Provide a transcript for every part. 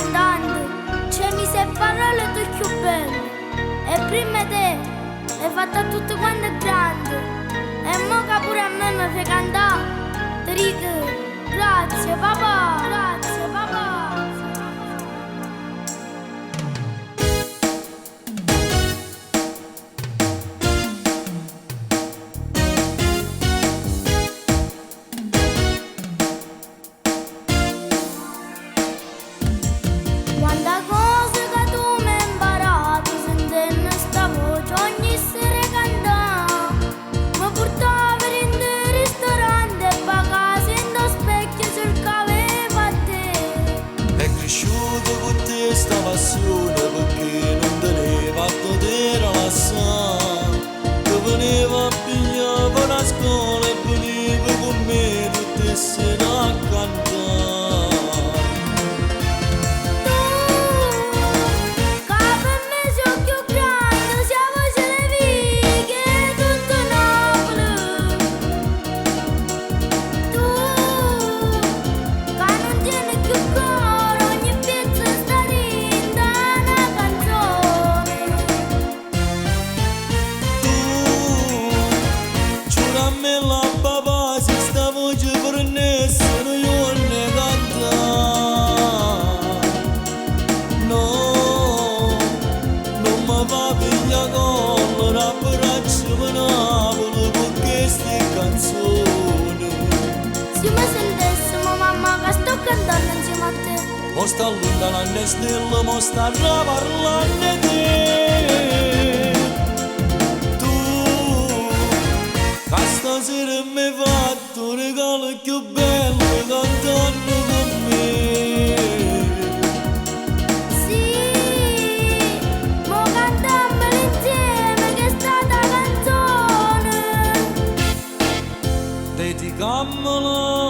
cantante, c'è mi sei parole tu più belle. E prima te hai fatto tutto quanto è grande. E mo che pure a me mi fai cantare, ti dico grazie papà, grazie papà. Quanta cosa che tu mi hai imparato, sentendo sta voce ogni sera cantare. Mi portavi in dei ristoranti e pagasi in lo specchio cercava a te. È cresciuto con te sta passione perché non teneva a poter lasciare. Che veniva a pigliare per la scuola e veniva con me tutte sere a cantare. Mo sta allontanando le stelle, mo sta parlando di te. Tu, che stasera mi hai fatto un regalo più bello cantando con me. Sì, mo cantamela insieme che è stata canzone. Dedicammola.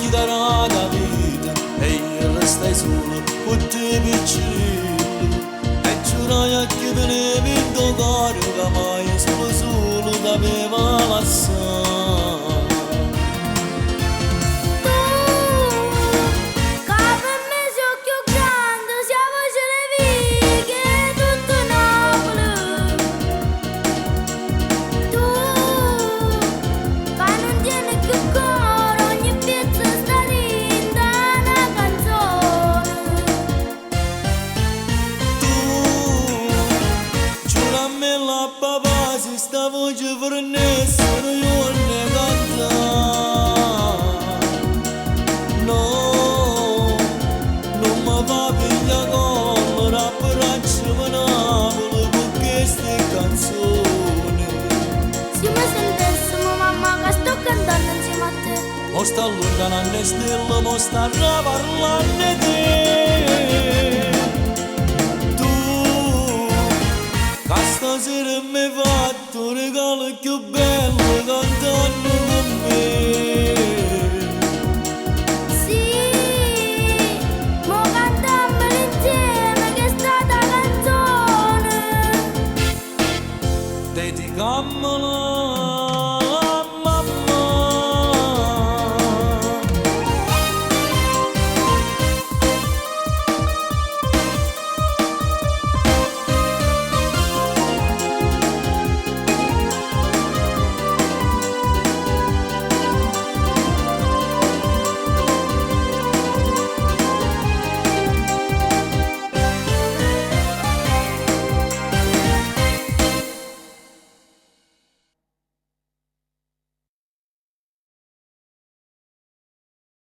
Chi darà la vita e io restai solo con te piccino e giurai che tenevi il tuo cuore che mai solo t'aveva lasciato. Papà, se sta voce fornesse io ne cantare. No, non mi fa pigliare come l'abbraccio di Napoli con queste canzoni. Se mi sentessimo mamma che sto cantando insieme a te. Mo sta allontanando le stelle, mo sta parlando di te. Stasera mi hai fatto un regalo più bello cantando